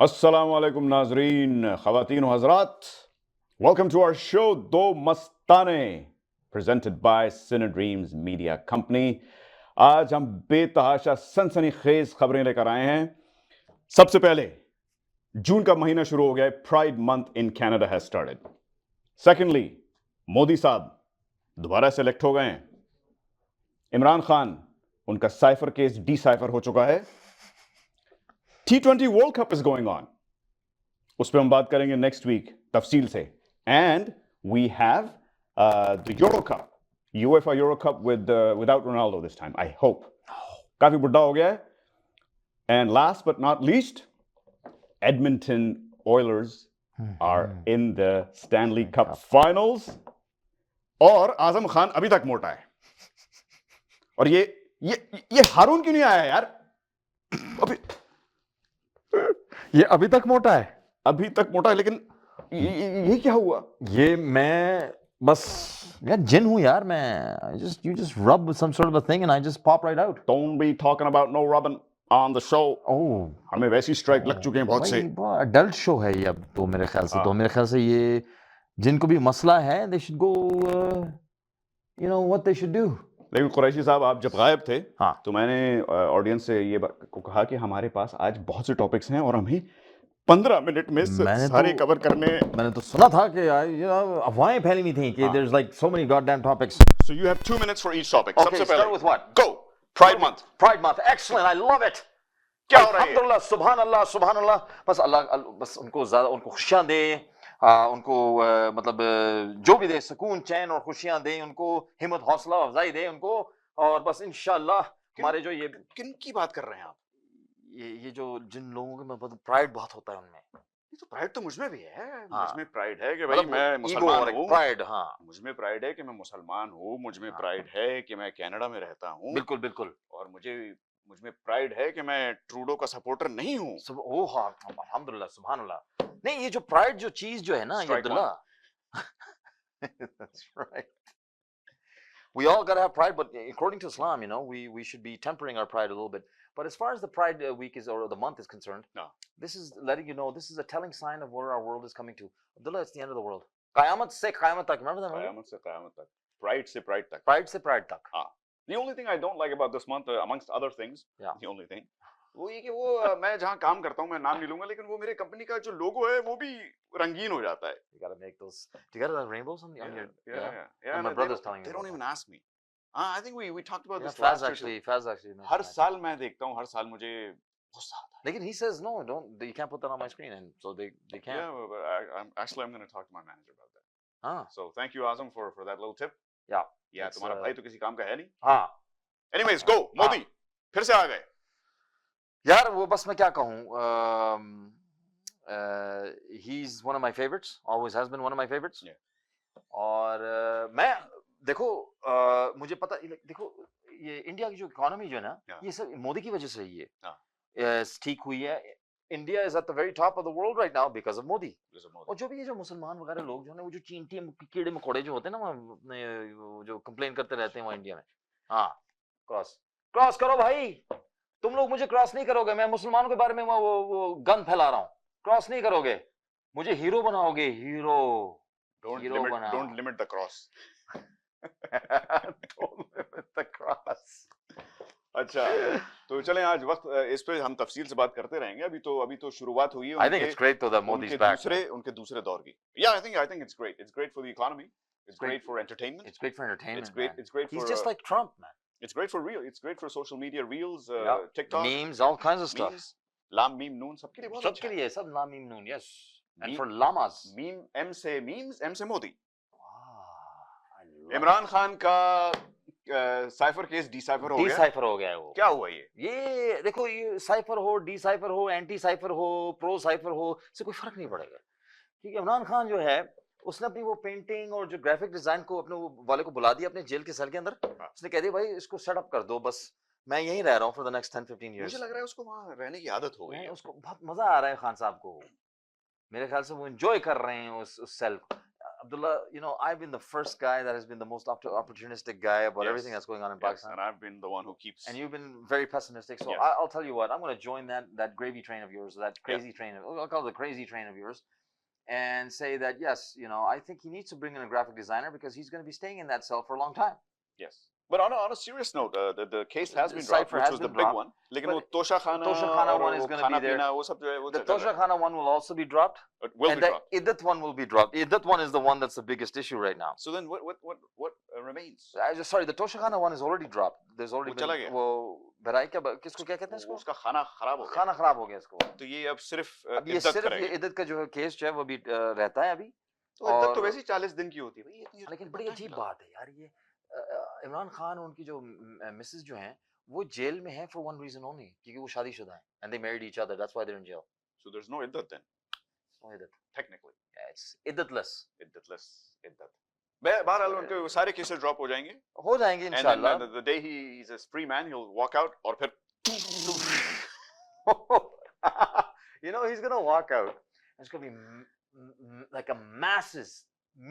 अस्सलाम वालेकुम नाजरीन ख़वातीन व हज़रात, welcome to our show Do Mastane presented by Cine Dreams Media company. आज हम बेतहाशा सनसनीखेज खबरें लेकर आए हैं। सबसे पहले, जून का महीना शुरू हो गया है। Pride month in Canada has started. Secondly, Modi साहब दोबारा सेलेक्ट हो गए हैं। इमरान खान, उनका साइफर केस डिसाइफर हो चुका है। T20 World Cup is going on, उस पर हम बात करेंगे नेक्स्ट वीक तफसील से। And we have the Euro Cup, UEFA Euro Cup without Ronaldo this time, I hope. काफी बुढ़ा हो गया है। And last but not least, Edmonton Oilers are in the Stanley Cup finals. और आजम खान अभी तक मोटा है। और ये हारून क्यों नहीं आया यार? अभी ये अभी तक मोटा है। अभी तक मोटा है, लेकिन ये क्या हुआ? ये मैं बस यार जिन हूं यार मैं। You just rub some sort of a thing and I just pop right out. Don't be talking about no rubbing on the show. Oh, हमें वैसी स्ट्राइक लग चुके हैं बहुत से। अडल्ट शो है ये अब तो मेरे ख्याल से। तो मेरे ख्याल से ये जिनको भी मसला है they should go you know what they should do. लेकिन कुरैशी साहब, आप जब गायब थे, हाँ, तो मैंने ऑडियंस से ये को कहा कि हमारे पास आज बहुत से टॉपिक्स हैं और हमें 15 मिनट में सारे कवर करने। मैंने तो सुना था कि अफवाहें फैली हुई थी कि there's like so many goddamn topics. So you have 2 minutes for each topic. Okay, सबसे पहले start with what? Go. Pride month. Pride month. Excellent. I love it. क्या हो रहा है? अल्हम्दुलिल्लाह, सुभान अल्लाह, सुभान अल्लाह। बस अल्लाह बस उनको खुशियां दे, उनको मतलब जो भी दे, सुकून, चैन और खुशियां दे, उनको हिम्मत, हौसला अफजाई दे उनको। और बस इंशाल्लाह हमारे जो ये किन की बात कर रहे हैं आप? ये जो जिन लोगों के मतलब प्राइड बहुत होता है उनमें। ये तो प्राइड तो मुझमें भी है। हाँ। मुझमें प्राइड है कि भाई मैं ईगो मुसलमान और हूँ। प्राइड, हाँ मुझमें प्राइड है कि मैं मुसलमान हूँ। मुझमें हाँ। प्राइड है कि मैं कनाडा में रहता हूँ। बिल्कुल बिल्कुल। और मुझमें प्राइड है कि मैं ट्रूडो का सपोर्टर नहीं हूँ। ओ हाँ, अल्हम्दुलिल्लाह, सुभान अल्लाह। नहीं, ये जो प्राइड जो चीज जो है ना, ये Strike Abdullah that's right. We all got to have pride, but according to Islam, you know, we should be tempering our pride a little bit. But as far as the Pride week is, or the month is concerned, No. this is letting you know, this is a telling sign of where our world is coming to. Abdullah, it's the end of the world. Qayamat se qayamat tak. Remember that movie? क़यामत से क़यामत तक, pride से pride तक। Pride se pride tak. The only thing I don't like about this month, amongst other things, Yeah. the only thing, वो ये कि वो मैं जहाँ काम करता हूँ, मैं नाम नहीं लूंगा, लेकिन वो मेरे कंपनी का जो लोगो है वो भी रंगीन हो जाता है। You gotta make those. Do you got the rainbows on your? Yeah. And my brother's telling me. They don't even ask me. I think we talked about this Faz last actually. हर साल मैं देखता हूँ, हर साल मुझे गुस्सा आता है। Lekin he says no, don't. You can't put that on my screen, and so they can't. Yeah, but I'm going to talk to my manager about that. So thank you, Azam, for that little tip. Yeah. Yeah, तुम्हारा भाई तो किसी काम का है नहीं। हाँ। Anyways, go, Modi फिर से आ गए। यार वो बस मैं क्या कहूँ, he's one of my favorites, always has been one of my favorites. Yeah. और मैं देखो मुझे पता, देखो ये इंडिया की जो इकोनॉमी जो है ना, ये सब मोदी की वजह से ही है ठीक हुई है। India is at the very top of the world right now because of Modi. और जो भी ये जो मुसलमान वगैरह लोग जो है वो जो चींटी कीड़े मकोड़े जो होते हैं ना, वो जो कंप्लेन करते रहते हैं वहाँ इंडिया में, हाँ क्रॉस करो भाई, तुम लोग मुझे क्रॉस नहीं करोगे, मैं मुसलमानों के बारे में वो गंद फैला रहा हूँ, क्रॉस नहीं करोगे, मुझे हीरो बनाओगे, hero don't limit the cross. Don't limit the cross. अच्छा, तो चलें आज वक्त इस पे हम तफसील से बात करते रहेंगे। अभी तो शुरुआत हुई है। I think it's great though that Modi's back. उनके दूसरे दौर की। Yeah, I think it's great. It's great for the economy. It's great for entertainment. It's great for entertainment. It's great for. He's just like Trump, man. It's great for real. It's great for social media, reels, TikTok, memes, all kinds of stuff. Lam, meme, noon, सबके लिए बहुत अच्छा है। सबके लिए, सब lam, meme, noon, yes. And for llamas. Meme, M से memes, M से मोदी। इमरान खान का साइफर केस डिसाइफर हो गया है। वो क्या हुआ? ये देखो, ये साइफर हो, डिसाइफर हो, एंटी साइफर हो, प्रो साइफर हो, इससे कोई फर्क नहीं पड़ेगा, क्योंकि इमरान खान जो है उसने अपनी वो पेंटिंग और जो ग्राफिक डिजाइन को अपने वाले को बुला दिया अपने जेल के सेल के अंदर। उसने कह दिया भाई इसको सेट अप कर दो, बस मैं यहीं रह रहा हूँ फॉर द नेक्स्ट 10-15 इयर्स। मुझे लग रहा है उसको वहाँ रहने की आदत हो गई है। उसको बहुत मजा आ रहा है खान साहब को, मेरे ख्याल से वो एंजॉय कर रहे हैं उस cell. Abdullah, you know, I've been the first guy that has been the most opportunistic guy about everything that's going on in Pakistan. And I've been the one who keeps. And you've been very pessimistic. So Yes. I'll tell you what, I'm going to join that gravy train of yours, that crazy train of, I'll call it the crazy train of yours, and say that yes, you know, I think he needs to bring in a graphic designer because he's going to be staying in that cell for a long time. Yes. But on a serious note, the case has been Cypher dropped, which has was the been big dropped. one. लेकिन But वो Toshakhana Toshakhana और one is वो going to be खाना there. पीना वो सब जो है वो The चल रहा है. Toshakhana one will also be dropped. It will And be the dropped. Iddat one will be dropped. Iddat one is the one that's the biggest issue right now. So then what remains? Sorry, the Toshakhana one is already dropped. There's already वो been चला गया. वो भराई क्या किसको क्या कहते हैं इसको? उसका खाना खराब हो गया. खाना खराब हो गया इसको. तो ये अब सिर्फ अब ये इद्दत सिर्फ करेगा. ये इद्दत का जो है केस जो है वो भी रहता है अभी. तो इद्दत तो वैसे ही 40 दिन की होती है भाई. लेकिन बड़ी अजीब बात है यार ये इमरान खान उनकी जो मिसेस जो हैं वो जेल में हैं for one reason only क्योंकि वो शादीशुदा हैं and they married each other, that's why they're in jail. So there's no iddat then. No iddat. Technically. Yeah, it's iddatless. Iddat. बहरहाल उनके सारे केसेस ड्रॉप हो जाएंगे. हो जाएंगे इंशाल्लाह. And then the day he's a free man, he'll walk out और फिर you know he's gonna walk out. There's gonna be like a masses,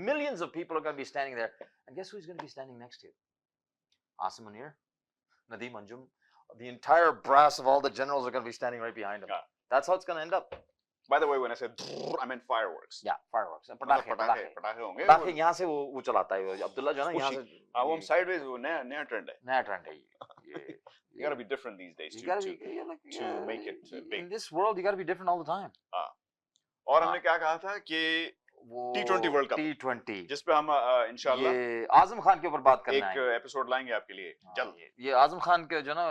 millions of people are gonna be standing there, and guess who's gonna be standing next to you? Asim Munir, Nadeem Anjum, the entire brass of all the generals are gonna be standing right behind him. Yeah. That's how it's gonna end up. By the way, when I said I meant fireworks. Yeah, fireworks. पटाखे होंगे. पटाखे यहाँ से वो चलाता है अब्दुल्ला जो है ना यहाँ से. वो sideways वो नया trend है. नया trend है ये. You gotta be different these days You gotta be to make it big. In this world, you gotta be different all the time. और हमने क्या कहा था कि T20 World Cup. T20 जिस पे हम इंशाल्लाह ये आजम खान के ऊपर बात करना है. एक एपिसोड लाएंगे आपके लिए जल्द. ये आजम खान के जो ना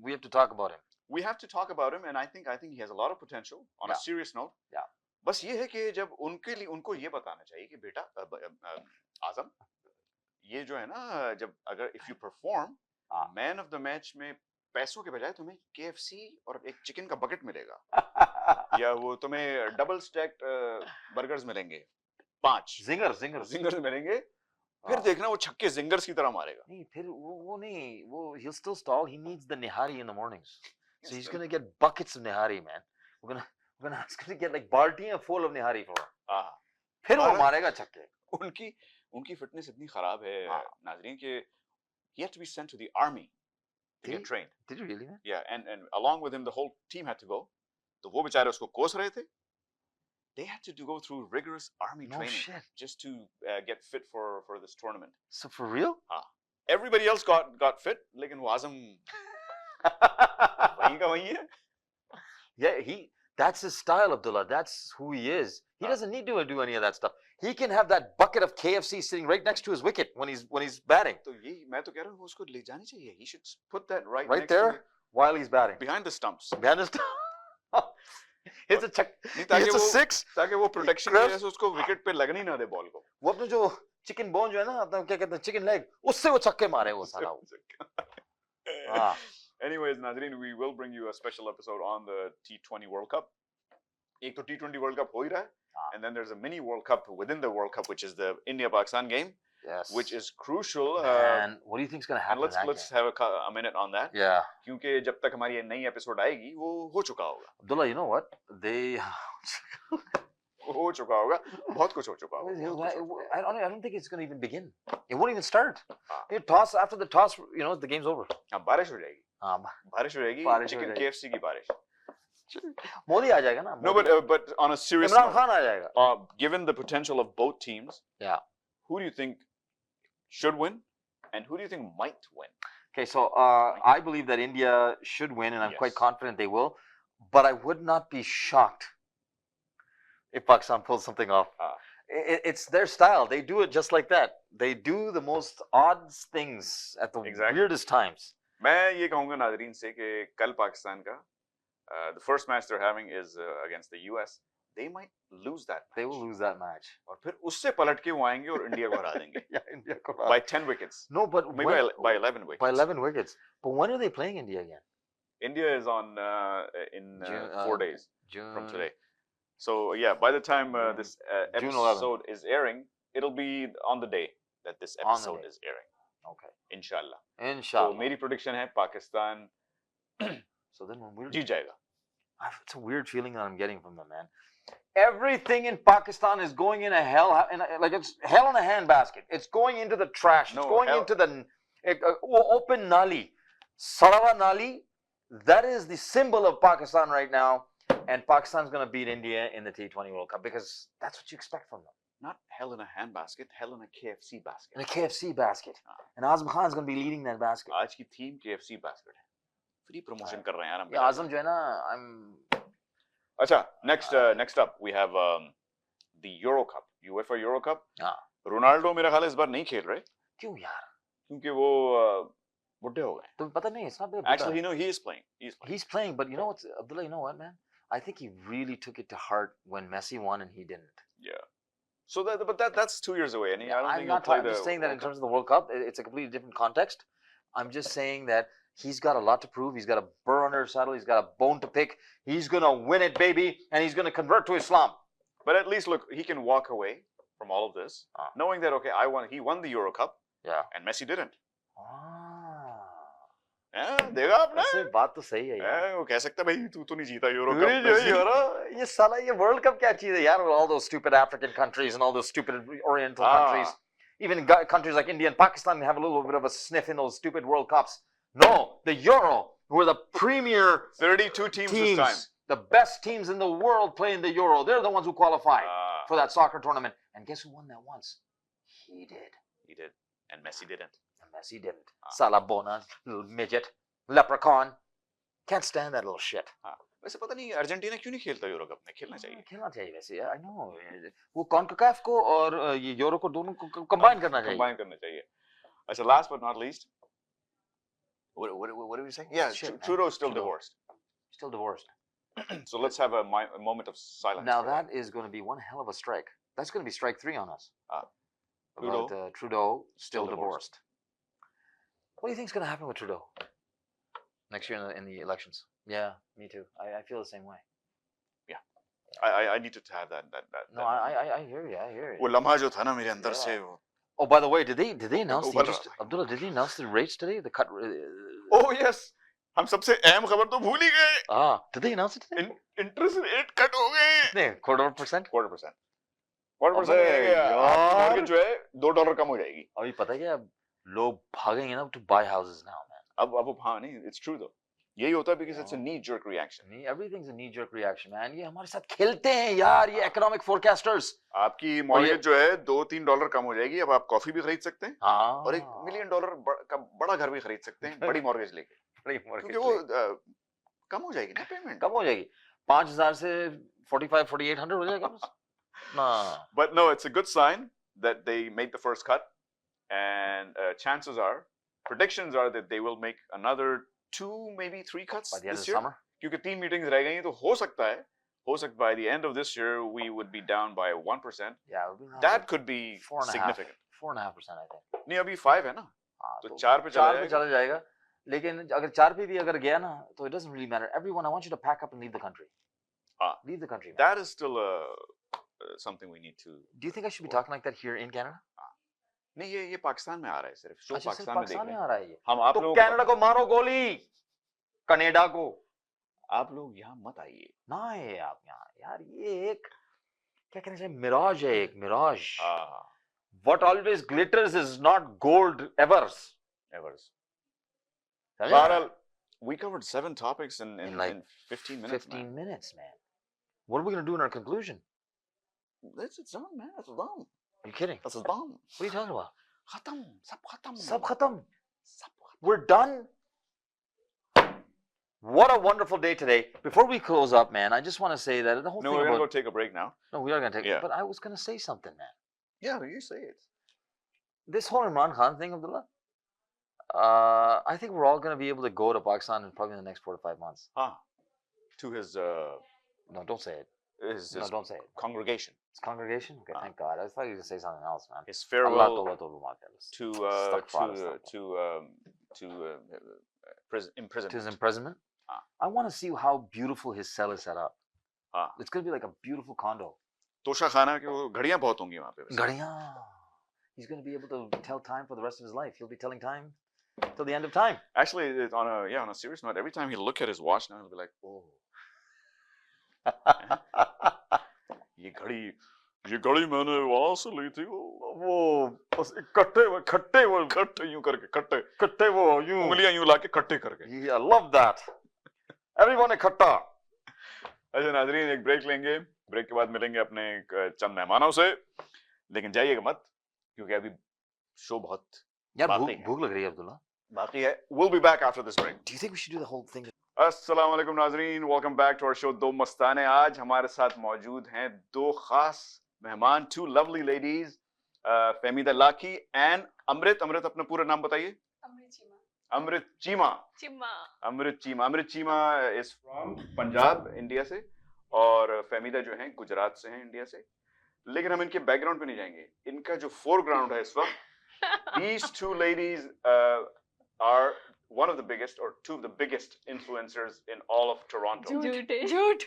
we have to talk about him. We have to talk about him, and I think he has a lot of potential. On a serious note. Yeah. बस ये है कि जब उनके लिए उनको ये बताना चाहिए कि बेटा आजम ये जो है ना जब अगर if you perform man of the match में पैसों के बजाय तुम्हें KFC और एक चिकन का बकेट मिलेगा या वो तुम्हें डबल स्टैक्ड बर्गर्स मिलेंगे 5 जिंगर्स मिलेंगे फिर देखना वो छक्के जिंगर्स की तरह मारेगा. नहीं फिर वो नहीं वो he'll still stall. He needs the nihari in the mornings. So he's gonna get buckets of nihari, man. We're gonna get like baltiyan full of nihari for him. फिर वो मारेगा छक्के. उनकी फिटनेस इतनी खराब है नाजरीन कि he had to be sent to the army to get trained. Did you really? Yeah, and along with him the whole team had to go. तो वो बेचारे उसको कोस रहे थे. They had to go through rigorous army training just to get fit for this tournament. So for real? Everybody else got fit, लेकिन वो आजम वहीं का वहीं है. Yeah, that's his style, Abdullah. That's who he is. He doesn't need to do any of that stuff. He can have that bucket of KFC sitting right next to his wicket when he's batting. तो ये मैं तो कह रहा हूँ उसको ले जानी चाहिए. He should put that right next there to while he's batting. Behind the stumps. Behind the stumps. It's a check. It's a 6. ताकि वो प्रोटेक्शन की वजह से उसको विकेट पे लगनी ना दे बॉल को. वो अपने जो चिकन बोन जो है ना अपना क्या कहते हैं चिकन लेग उससे वो छक्के मारे वो साला वो. Anyways, Nazreen, we will bring you a special episode on the T20 World Cup. एक तो T20 World Cup हो ही रहा है. And then there's a mini World Cup within the World Cup, which is the India-Pakistan game. Yes. Which is crucial. And what do you think is going to happen? And let's have a minute on that. Yeah. क्योंकि जब तक हमारी नई episode आएगी, वो हो चुका होगा. Abdullah, you know what? हो चुका होगा. बहुत कुछ हो चुका होगा. I don't think it's going to even begin. It won't even start. After the toss, the game's over. बारिश हो जाएगी. बारिश हो जाएगी. Chicken KFC की बारिश. Modi आ जाएगा ना. No, but on a serious note, Imran Khan आ जाएगा. Given the potential of both teams, yeah, who do you think should win, and who do you think might win? Okay, so I believe that India should win, and I'm quite confident they will. But I would not be shocked if Pakistan pulls something off. It's their style. They do it just like that. They do the most odd things at the weirdest times. मैं ये कहूँगा नाज़रीन से कि कल पाकिस्तान का the first match they're having is against the US. They might lose that match. They will lose that match. और फिर उससे पलट के वो आएंगे और इंडिया को हरा देंगे. Yeah, India को by 10 wickets. No, but maybe by 11 wickets. By 11 wickets. But when are they playing India again? India is on in 4 days June. From today. So yeah, by the time this episode is airing, it'll be on the day that this episode is airing. Okay. Inshallah. Inshallah. So मेरी prediction है Pakistan So then when we're जीत जाएगा. It's a weird feeling that I'm getting from them, man. Everything in Pakistan is going in a hell, like it's hell in a handbasket. It's going into the trash. It's going into the open nali, Sarawa nali. That is the symbol of Pakistan right now, and Pakistan's going to beat India in the T20 World Cup because that's what you expect from them. Not hell in a handbasket, hell in a KFC basket. In a KFC basket. And Azam Khan is going to be leading that basket. आज की theme KFC basket है. Free promotion कर रहे हैं यार हम. Yeah, Azam जो है ना, I'm. अच्छा, next up we have the Euro Cup, UEFA Euro Cup. हाँ. रोनाल्डो मेरा ख्याल है इस बार नहीं खेल रहे. क्यों यार? क्योंकि वो बुढ़े हो गए. तुम्हें पता नहीं, it's not bad. Actually, you know, he is playing. He's playing, but you know what, Abdullah, you know what, man? I think he really took it to heart when Messi won and he didn't. Yeah. So that's 2 years away. And I don't think he'll play I'm just saying that in terms of the World Cup, it's a completely different context. I'm just saying that he's got a lot to prove. He's got a burr under his saddle. He's got a bone to pick. He's going to win it, baby, and he's going to convert to Islam. But at least, look, he can walk away from all of this, knowing that, okay, he won the Euro Cup, and Messi didn't. देगा आपने? वैसे बात तो सही है यार. वो कह सकता है भाई तू तो नहीं जीता यूरो कप. ये साला ये वर्ल्ड कप क्या चीज है यार? All those stupid African countries and all those stupid Oriental countries, even countries like India and Pakistan have a little bit of a sniff in those stupid World Cups. No, the Euro, who are the premier 32 teams this time. The best teams in the world play in the Euro. They're the ones who qualify for that soccer tournament. And guess who won that once? He did. He did. And Messi didn't. Messi didn't. Salabona, little midget, leprechaun. Can't stand that little shit. वैसे पता नहीं Argentina क्यों नहीं खेलता euro cup में. खेलना चाहिए. खेलना चाहिए वैसे. I know. वो कॉन्काकाफ को और ये यूरो को दोनों को कंबाइन करना चाहिए. कंबाइन करना चाहिए. अच्छा, last but not least, what did we say? Yeah, Trudeau is still divorced. Still divorced. So let's have a moment of silence. Now that is going to be one hell of a strike. That's going to be strike 3 on us. Trudeau still divorced. What do you think is going to happen with Trudeau next year in the elections? Yeah, me too. I feel the same way. Yeah, I need to have that. No, I hear you. I hear you. वो लम्हा जो था ना मेरे अंदर से. Oh, by the way, did they announce Abdullah? Did they announce the rates today? The cut. Oh yes. हम सबसे अहम खबर तो भूल ही गए. Did they announce it today? Interest rate cut हो गए. कितने? 0.25%? 0.25%. 0.25% यार. जो है $2 कम हो जाएगी. अभी पता है क्या? लोग भागेंगे ना to buy houses now, man. अब हाँ नहीं, it's true though. यही होता है because it's a knee-jerk reaction. Everything's a knee-jerk reaction, man. ये हमारे साथ खेलते हैं यार, ये economic forecasters. आपकी मॉर्गेज जो है $2-3 कम हो जाएगी. अब आप कॉफी भी खरीद सकते हैं और $1 million का बड़ा घर भी खरीद सकते हैं बड़ी मॉर्गेज लेके. क्योंकि वो कम हो जाएगी ना पेमेंट. कम हो जाएगी. 5,000 से 4,800 हो जाएगा बस. Nah. But no, it's a good sign that they made the first cut, and predictions are that they will make another 2, maybe 3 cuts by the end this of year. Summer. क्योंकि 3 meetings रह गई हैं तो हो सकता है by the end of this year we would be down by 1%. Yeah, that could be significant. 4.5%, I think. नहीं अभी 5 है ना. तो 4 पे चला जाएगा. लेकिन अगर 4 पे भी अगर गया ना तो it doesn't really matter. Everyone, I want you to pack up and leave the country. Leave the country. Man. That is still something we need to. Do you think I should be talking like that here in Canada? नहीं ये पाकिस्तान में आ रहा है सिर्फ. Show Pakistan में देख रहे हैं. आ रहा है ये. हम आप लोग कनाडा को मारो गोली. कनाडा को. आप लोग यहाँ मत आइए. ना है आप यहाँ यार. ये एक क्या कहना चाहिए मिराज है. एक Miraj. What always glitters is not gold ever. Farrell, we covered 7 topics in like 15 minutes. 15 minutes, man. What are we going to do in our conclusion? It's done, man. It's done. Are you kidding? That's done. What are you talking about? Khatam. Sab khatam. We're done. What a wonderful day today. Before we close up, man, I just want to say that the whole thing. No, we're going to go take a break now. No, we are going to take it. But I was going to say something, man. Yeah, you say it. This whole Imran Khan thing, Abdullah, I think we're all going to be able to go to Pakistan in probably the next 4 to 5 months. To his... No, don't say it. No, don't say it. Congregation. His congregation? Okay, thank God. I thought you were going to say something else, man. His farewell to imprisonment. To his imprisonment? I want to see how beautiful his cell is set up. It's going to be like a beautiful condo. तोशा खाना के वो घड़ियां बहुत होंगी वहाँ पे. घड़ियां. He's going to be able to tell time for the rest of his life. He'll be telling time till the end of time. Actually, on a serious note, every time he'll look at his watch now, he'll be like, oh. ये घड़ी मैंने वहां से ली थी, वो बस खट्टे यूं करके खट्टे वो यूं उंगलियां यूं लाके खट्टे करके। I love that. Everyone है खट्टा। अच्छा नाजरीन, एक ब्रेक लेंगे, ब्रेक के बाद मिलेंगे अपने चंद मेहमानों से, लेकिन जाइएगा मत क्योंकि अभी शो बहुत यार बाकी है। भूख लग रही है अब्दुल्ला। बाकी है। We'll be back after this break. Do you think we should do the whole thing? अस्सलाम वालेकुम नाजरीन, welcome back to our show Do Mastane. आज हमारे साथ मौजूद हैं दो खास मेहमान, two lovely ladies, Fahmida Laki and Amrit. Amrit अपना पूरा नाम बताइए। Amrit Cheema. Amrit Cheema is from Punjab India से, और फहमीदा जो हैं गुजरात से हैं इंडिया से। लेकिन हम इनके बैकग्राउंड पे नहीं जाएंगे, इनका जो फोरग्राउंड है इस वक्त, these two ladies are one of the biggest or two of the biggest influencers in all of Toronto. झूठ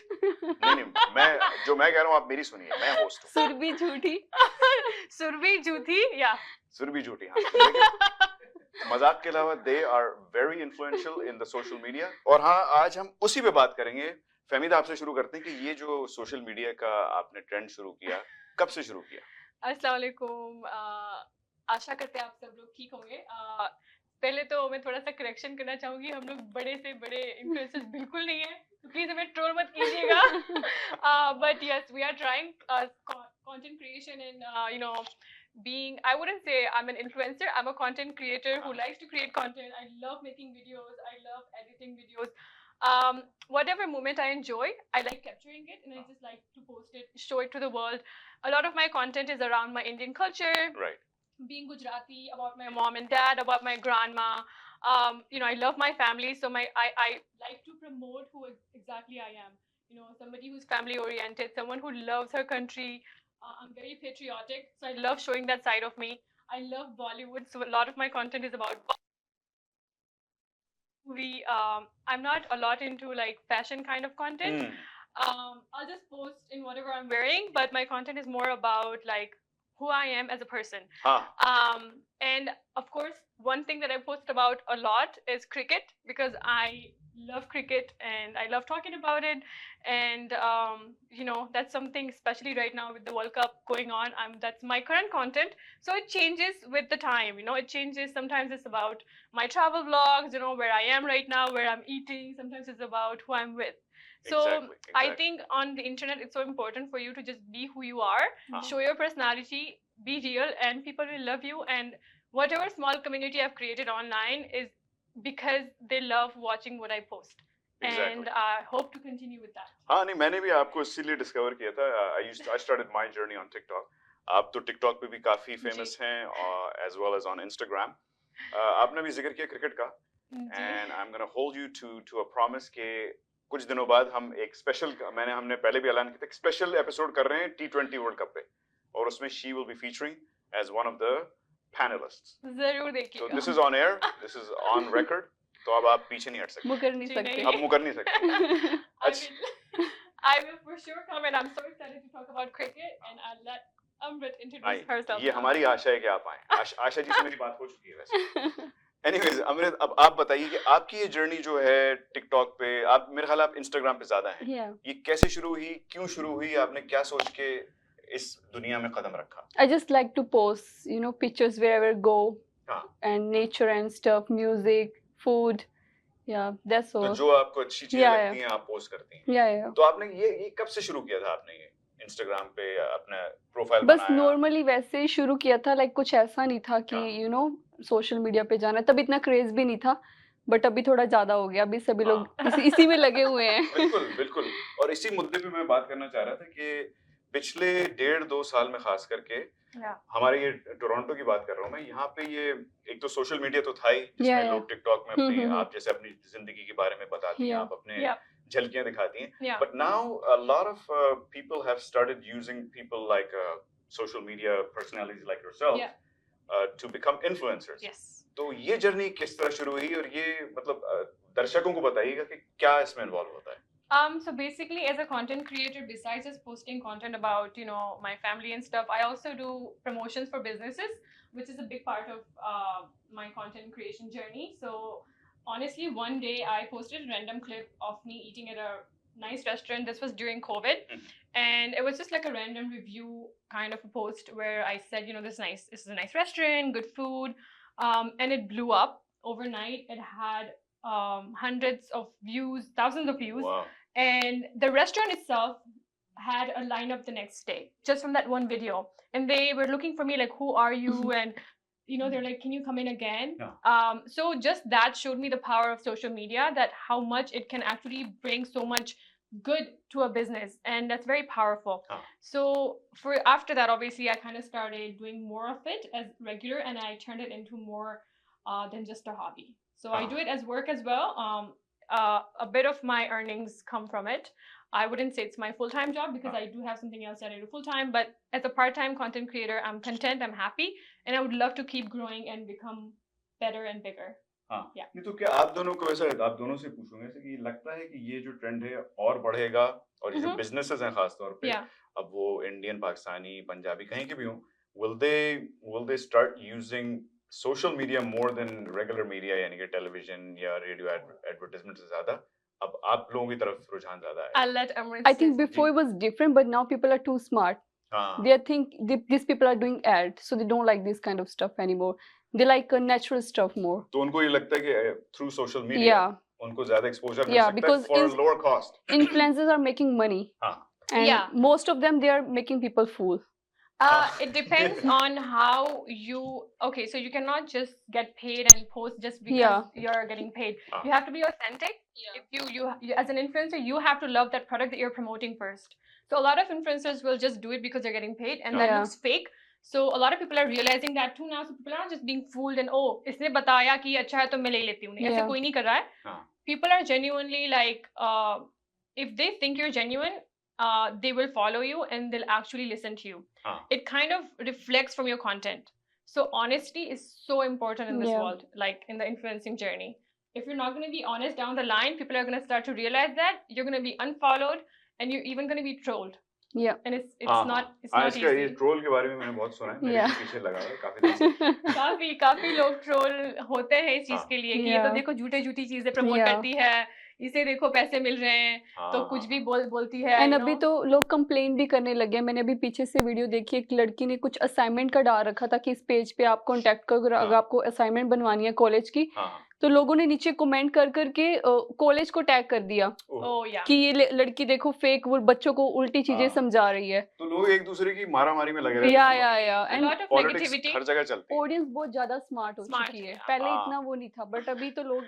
नहीं, मैं कह रहा हूँ आप मेरी सुनिए, मैं होस्ट हूँ। सुरभि झूठी सुरभि झूठी या सुरभि झूठी, हाँ। लेकिन मजाक के अलावा they are very influential in the social media। और हाँ, आज हम उसी पे बात करेंगे। फहमीदा, आपसे शुरू करते हैं कि ये जो सोशल मीडिया का आपने ट्रेंड शुरू किया, कब से शुरू किया? अस्सलाम वालेकुम। आशा करते हैं आप सब लोग ठीक होंगे। पहले तो मैं थोड़ा सा करेक्शन करना चाहूंगी, हम लोग बड़े से बड़े इन्फ्लुएंसर्स बिल्कुल नहीं है, तो प्लीज हमें ट्रोल मत कीजिएगा। But yes, we are trying content creation and being, I wouldn't say I'm an influencer, I'm a content creator who likes to create content. I love making videos, I love editing videos. Whatever moment I enjoy, I like capturing it and I just like to post it, show it to the world. A lot of my content is around my Indian culture, Right. being Gujarati, about my mom and dad, about my grandma. I love my family, so I like to promote who exactly I am. Somebody who's family oriented, someone who loves her country. I'm very patriotic, so I love showing that side of me. I love Bollywood, so a lot of my content is about movie. I'm not a lot into like fashion kind of content. I'll just post in whatever I'm wearing, but my content is more about like who I am as a person. And of course, one thing that I post about a lot is cricket, because I love cricket and I love talking about it. And that's something, especially right now with the World Cup going on. That's my current content. So it changes with the time. It changes. Sometimes it's about my travel vlogs, where I am right now, where I'm eating. Sometimes it's about who I'm with. So Exactly. I think on the internet, it's so important for you to just be who you are, show your personality, be real, and people will love you. And whatever small community I've created online is because they love watching what I post. Exactly. And I hope to continue with that. हाँ, नहीं, मैंने भी आपको इसीलिए discover किया था। I started my journey on TikTok. आप तो TikTok पे भी काफी फेमस हैं, as well as on Instagram. आपने भी जिक्र किया क्रिकेट का, and I'm gonna hold you to a promise कि कुछ दिनों बाद हम एक स्पेशल, हमने पहले भी ऐलान किया था, स्पेशल एपिसोड कर रहे हैं T20 वर्ल्ड कप पे, और उसमें she will be featuring as one of the panelists. जरूर देखिएगा। So this is on air, this is on record. तो अब आप पीछे नहीं हट सकते। मुकर नहीं सकते। अब मुकर नहीं सकते। I will for sure come, and I'm so excited to talk about cricket, and I'll let Amrit introduce herself. ये हमारी आशा है कि आप आएं। आशा जी से मेरी बात हो चुकी है वैसे। Anyways, अमृत, अब आप बताइए कि आपकी ये जर्नी जो है टिकटॉक पे, आप मेरे ख्याल आप इंस्टाग्राम पे ज्यादा हैं। ये कैसे शुरू हुई, क्यों शुरू हुई, आपने क्या सोच के इस दुनिया में कदम रखा? I just like to post, pictures wherever I go, and nature and stuff, music, food, that's all. तो जो आपको अच्छी चीजें लगती हैं आप पोस्ट करती हैं। Yeah. तो आपने ये कब से शुरू किया था आपने ये इंस्टाग्राम पे अपना प्रोफाइल बनाया? बस नॉर्मली वैसे ही शुरू किया था, लाइक कुछ ऐसा नहीं था कि सोशल मीडिया पे जाना है, तब इतना क्रेज भी नहीं था, बट अभी थोड़ा ज्यादा हो गया, अभी सभी लोग इसी में लगे हुए हैं। बिल्कुल। और इसी मुद्दे पे मैं बात करना चाह रहा था कि पिछले 1.5-2 साल में खास करके हमारे ये टोरंटो की बात कर रहा हूँ मैं, यहाँ पे ये एक तो सोशल मीडिया तो था ही, जिसमें लोग टिकटॉक में अपनी आप जैसे अपनी जिंदगी के बारे में बताती हैं, आप अपने झलकियां दिखाती हैं, but now a lot of people have started using people like social media personalities like yourself to become influencers. Yes. तो ये जर्नी किस तरह शुरू हुई, और ये मतलब दर्शकों को बताइएगा कि क्या इसमें इन्वॉल्व होता है? So basically, as a content creator, besides just posting content about, my family and stuff, I also do promotions for businesses, which is a big part of my content creation journey. So honestly, one day I posted a random clip of me eating at a nice restaurant. This was during COVID. and it was just like a random review kind of a post where I said, you know, this is a nice restaurant, good food, and it blew up overnight. It had hundreds of views, thousands of views. Wow. And the restaurant itself had a lineup the next day just from that one video, and they were looking for me like, who are you? And you know, they're like, can you come in again? Yeah. So just that showed me the power of social media, that how much it can actually bring so much good to a business, and that's very powerful. So for after that, obviously I kind of started doing more of it as regular, and I turned it into more than just a hobby. So I do it as work as well. A bit of my earnings come from it. I wouldn't say it's my full-time job because I do have something else that I do full-time, but as a part-time content creator, I'm content, I'm happy, and I would love to keep growing and become better and bigger. हाँ, Yeah. नहीं तो क्या आप दोनों को वैसे आप दोनों से पूछूंगा ऐसे कि लगता है कि ये जो ट्रेंड है और बढ़ेगा, और ये जो बिजनेसेस हैं खास तौर पे, अब वो इंडियन, पाकिस्तानी, पंजाबी कहीं के भी हों, will they start using social media more than regular media, यानी कि टेलीविजन या रेडियो एडवर्टाइजमेंट से ज्यादा अब आप लोगों की तरफ रुझान ज्यादा है? I'll let Amrit I say think something. before it was different, but now people are too smart. They think these people are doing ads, so they don't like this kind of stuff anymore. They like natural stuff more. तो उनको ये लगता है कि through social media उनको ज्यादा exposure मिल सकता है because for a lower cost. Influencers are making money. And most of them, they are making people fool. It depends on how you. Okay, so you cannot just get paid and post just because you're getting paid. You have to be authentic. If you as an influencer, you have to love that product that you're promoting first. So a lot of influencers will just do it because they're getting paid, and that looks fake. So a lot of people are realizing that too now. So people are not just being fooled and, oh, इसने बताया कि अच्छा है तो मैं ले लेती हूँ. ऐसे कोई नहीं कर रहा है. People are genuinely like, if they think you're genuine, they will follow you and they'll actually listen to you. It kind of reflects from your content. So honesty is so important in this world, like in the influencing journey. If you're not going to be honest down the line, people are going to start to realize that you're going to be unfollowed and you're even going to be trolled. And it's not easy. ये troll के बारे में मैंने बहुत सुना है, मेरे पीछे लगा है काफी दिन से. काफी लोग ट्रोल होते हैं इस चीज के लिए कि ये तो देखो झूठी चीजें प्रमोट करती है, इसे देखो पैसे मिल रहे हैं, तो कुछ भी बोलती है. एंड अभी तो लोग कंप्लेन भी करने लगे हैं. मैंने अभी पीछे से वीडियो देखी, एक लड़की ने कुछ असाइनमेंट का डाल रखा था कि इस पेज पे आप कांटेक्ट करो अगर आपको असाइनमेंट बनवानी है कॉलेज की. तो लोगों ने नीचे कमेंट कर करके कॉलेज को टैग कर दिया कि ये लड़की देखो फेक, वो बच्चों को उल्टी चीजें समझा रही है. तो लोग एक दूसरे की मारामारी में लगे रहते हैं. एंड पॉलिटिक्स हर जगह चलती है. ऑडियंस बहुत ज्यादा स्मार्ट हो चुकी है. पहले इतना वो नहीं था, बट अभी तो लोग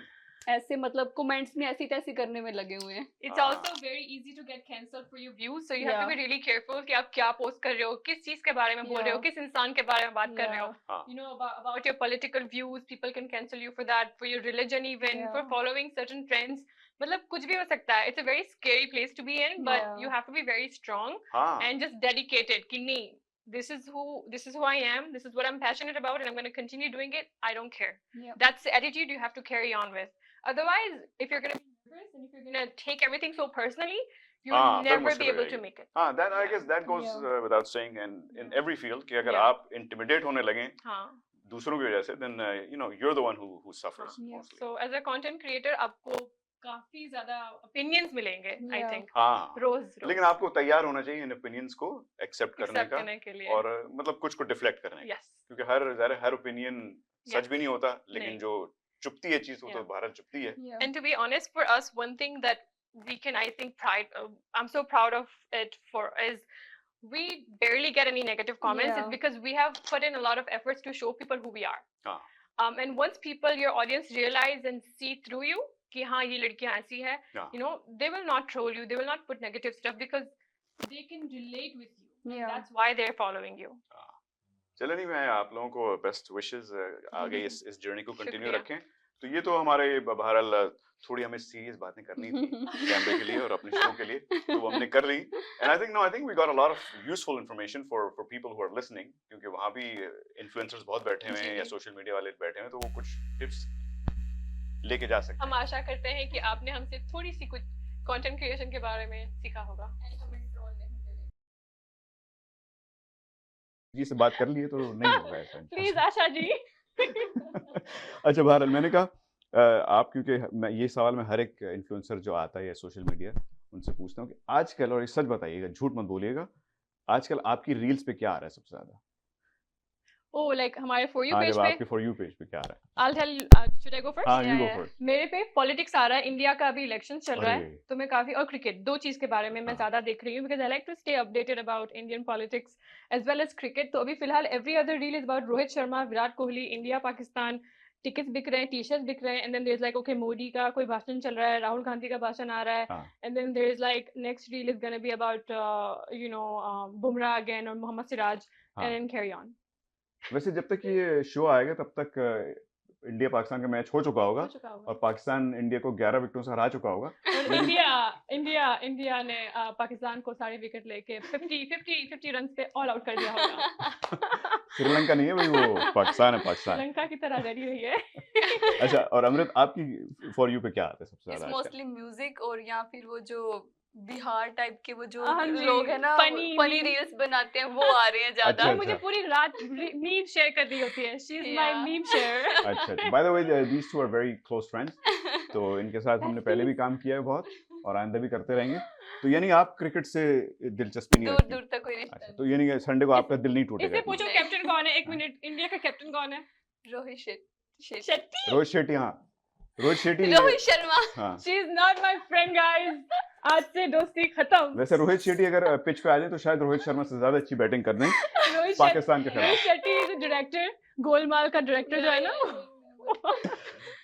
ऐसे मतलब कमेंट्स में ऐसी तैसी करने में लगे हुए हैं. It's also very easy to get cancelled for your views, so you have to be really careful कि आप क्या पोस्ट कर रहे हो, किस चीज के बारे में बोल रहे हो, किस इंसान के बारे में बात कर रहे हो. You know about your political views, people can cancel you for that, for your religion even, for following certain trends. मतलब कुछ भी हो सकता है. It's a very scary place to be in, but you have to be very strong and just dedicated कि नहीं, this is who I am, this is what I'm passionate about, and I'm going to continue doing it. I don't care. That's the attitude you have to carry on with. Otherwise, if you're going to be nervous and if you're going to take everything so personally, you'll never be able to make it. Then I guess that goes without saying, and in every field कि अगर आप intimidate होने लगे दूसरों की वजह से, then you know you're the one who suffers mostly. So as a content creator, आपको काफी ज्यादा opinions मिलेंगे, I think. रोज. लेकिन आपको तैयार होना चाहिए इन opinions को accept करने का, और मतलब कुछ को deflect करने का, क्योंकि हर opinion सच भी नहीं होता, लेकिन जो चुपती है चीज वो तो बाहर चुपती है. And to be honest, for us, one thing that we can, I think, I'm so proud of it is we barely get any negative comments. It's because we have put in a lot of efforts to show people who we are. And once your audience realize and see through you कि हाँ ये लड़कियाँ ऐसी है, you know, they will not troll you, they will not put negative stuff because they can relate with you. That's why they're following you. चलो नहीं, मैं आप लोगों को बेस्ट विशेस आगे इस जर्नी को कंटिन्यू रखें. तो ये तो हमारे बहरहाल थोड़ी हमें सीरियस बातें करनी थी कैमरे के लिए और अपने शो के लिए, तो हमने कर ली. And I think we got a lot of useful information for people who are listening, क्योंकि वहाँ भी इन्फ्लुएंसर्स बहुत बैठे हुए हैं या सोशल मीडिया वाले बैठे हुए हैं, तो वो कुछ टिप्स लेके जा सकते हैं. हम आशा करते हैं कि आपने हमसे थोड़ी सी कुछ कंटेंट क्रिएशन के बारे में सीखा होगा. जी से बात कर लिए तो नहीं होगा ऐसा. प्लीज आशा जी. अच्छा बहरहाल मैंने कहा आप, क्योंकि ये सवाल मैं हर एक इन्फ्लुएंसर जो आता है या सोशल मीडिया उनसे पूछता हूँ कि आजकल, और ये सच बताइएगा, झूठ मत बोलिएगा, आजकल आपकी रील्स पे क्या आ रहा है सबसे ज्यादा? Oh, like हमारे For You हाँ, page जब पे? आपके फॉर यू पेज पे क्या आ रहा है? I'll tell you, should I go first? हाँ, you Yeah, go yeah. First. मेरे पे पॉलिटिक्स आ रहा है, इंडिया का अभी इलेक्शन चल रहा है, अरे तो मैं काफी, और क्रिकेट, दो चीज के बारे में मैं हाँ ज्यादा देख रही हूँ, because I like to stay updated about Indian politics as well as cricket. तो अभी फिलहाल every other reel is about Rohit Sharma, Virat Kohli, India Pakistan, tickets बिक रहे हैं, टी शर्ट बिक रहे हैं, and then there is like okay Modi का कोई भाषण चल रहा है, राहुल गांधी का भाषण आ रहा है, हाँ and then there is like next reel is gonna be about Bumrah again और मोहम्मद सिराज, हाँ। And carry on. वैसे जब तक ये शो आएगा तब तक इंडिया पाकिस्तान का मैच हो चुका होगा हो चुका होगा। और पाकिस्तान इंडिया को 11 विकेटों से हरा चुका होगा। और इंडिया ने पाकिस्तान को सारे विकेट लेके 50 रन पे ऑल आउट कर दिया होगा। श्रीलंका नहीं है भाई, वो पाकिस्तान है, पाकिस्तान। श्रीलंका की तरह लड़ी रही है। अच्छा, और अमृत आपकी फॉर यू पे क्या आता है सबसे इट्स ज्यादा आजकल? मोस्टली म्यूजिक, और या फिर वो जो बिहार टाइप के वो जो हाँ जी, लोग है ना funny फनी memes। रील्स बनाते हैं, वो आ रहे हैं ज्यादा। अच्छा, मुझे पूरी रात मीम शेयर कर दी होती है, she is my Yeah. Meme share. अच्छा, by the way these two are very close friends, तो इनके साथ हमने पहले भी काम किया है बहुत और आइंदा भी करते रहेंगे। तो यानी आप क्रिकेट से दिलचस्पी नहीं दूर रखती? दूर तक कोई रिश्ता अच्छा, नहीं। तो यानी संडे को आपका दिल नहीं टूटेगा इससे इतना? पूछो कैप्टन कौन है, एक मिनट, इंडिया का कैप्टन कौन है? रोहित शेट्टी। शेट्टी। रोहित शेट्टी, हाँ रोहित शेट्टी। रोहित शर्मा। हाँ, she is not my friend guys, आज से दोस्ती खत्म। वैसे रोहित शेट्टी अगर पिच पे आ जाए तो शायद रोहित शर्मा से ज्यादा अच्छी बैटिंग कर दें पाकिस्तान के रोहित खिलाफ। शेट्टी इज डायरेक्टर, गोलमाल का डायरेक्टर जो है ना।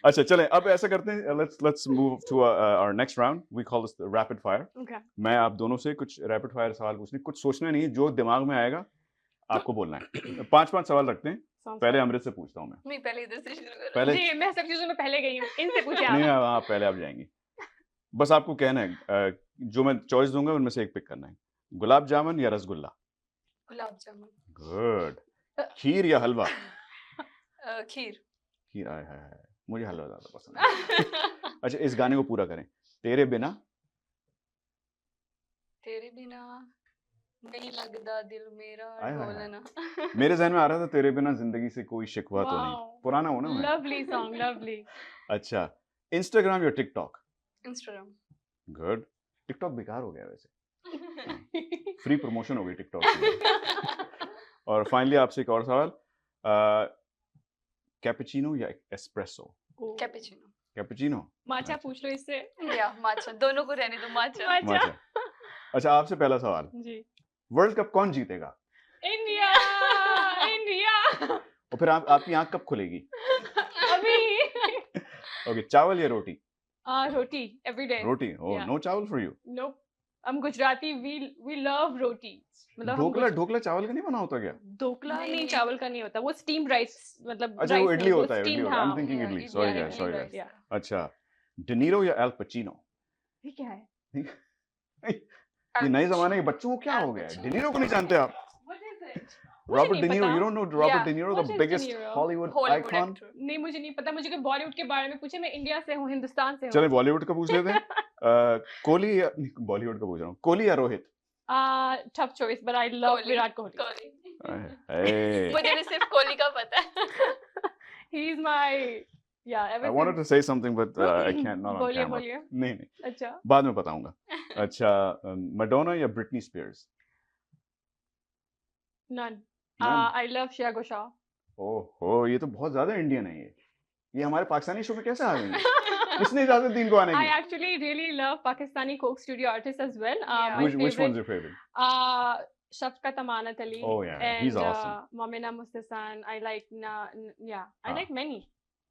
अच्छा चलें, अब ऐसा करते हैं, let's move to our next round, we call this rapid fire. Okay. मैं आप दोनों से कुछ रैपिड फायर सवाल पूछने, कुछ सोचना नहीं है, जो दिमाग में आएगा आपको बोलना है। 5-5 सवाल रखते हैं। पहले अमृत से पूछता हूँ मैं। नहीं, पहले इधर से शुरू करो। पहले जी, मैं सब चीजों में पहले गई हूँ, इनसे पूछे आप। नहीं, हाँ पहले आप जाएंगी। बस आपको कहना है जो मैं चॉइस दूंगा उनमें से एक पिक करना है, गुलाब जामुन या रसगुल्ला? गुलाब जामुन। गुड। खीर या हलवा? खीर। खीर, आय हाय हाय, मुझे हलवा ज्यादा पसंद है। अच्छा, इस गाने को पूरा करें, तेरे बिना। तेरे बिना नहीं लगता दिल मेरा आय हाय हाय। ढोलना। मेरे जहन में आ रहा था तेरे बिना जिंदगी से कोई शिकवा तो नहीं। Wow. पुराना हो ना मैं। Lovely song, lovely. अच्छा, इंस्टाग्राम या टिकटॉक? इंस्टाग्राम। गुड। टिकटॉक बेकार हो गया वैसे, फ्री प्रमोशन हो गई टिकटॉक की। और फाइनली आपसे एक और सवाल, कैपुचिनो या एस्प्रेसो? कैपुचिनो। कैपुचिनो। माचा पूछ लो इससे। या माचा, दोनों को रहने दो, माचा। माचा। अच्छा, आपसे पहला सवाल, जी। वर्ल्ड कप कौन जीतेगा? India, India. और फिर आपकी आंख कब खुलेगी? अभी। ओके, चावल या रोटी? रोटी, every day. रोटी। ओह, Yeah. नो चावल for you? Nope. I'm Gujarati. We love roti. मतलब हम ढोकला, ढोकला चावल का नहीं बना होता क्या? ढोकला नहीं, नहीं, नहीं। चावल का नहीं होता, वो स्टीम्ड राइस, मतलब अच्छा, वो rice इडली नहीं, होता है, इडली steamed, होता है। I'm हाँ। thinking Yeah, idli, idli, sorry yeah, guys, idli sorry rice, guys। yeah. अच्छा, डिनीरो या एल पचिनो? ये क्या है? ये नए जमाने के बच्चों को क्या हो गया है? डिनीरो को नहीं जानते आप? What is it? रॉबर्ट नहीं डिनीरो, पता। you don't know Robert Yeah. De Niro, What the is biggest De Niro? Hollywood Hollywood icon? actor। नहीं, मुझे नहीं पता, मुझे बॉलीवुड के बारे में पूछे, मैं इंडिया से हूँ, हिंदुस्तान से चले हूँ। बॉलीवुड का पूछ लेते हैं। कोहली या, बॉलीवुड का पूछ रहा हूँ, कोहली या Rohit? Tough choice, but I love Kohli. Virat Kohli. Kohli. Hey. मुझे भी सिर्फ कोहली का पता है। He's my, yeah, ever I wanted to since. say something but I can't, not on बोलिए, camera. बोलिए। नहीं नहीं, अच्छा। बाद में बताऊंगा। अच्छा, मैडोना या Britney Spears? None. None? I love Shreya Ghoshal. ओहो, ये तो बहुत ज्यादा इंडियन है ये हमारे पाकिस्तानी शो में कैसे आ गई? किसने इजाजत दी इनको आने I की? actually really love Pakistani Coke Studio artists as well. Yeah. My Which one's favorite, your favorite? Shafqat Amanat Ali. Oh, yeah, and he's awesome. Momina Mustasan. I like I हाँ. like many.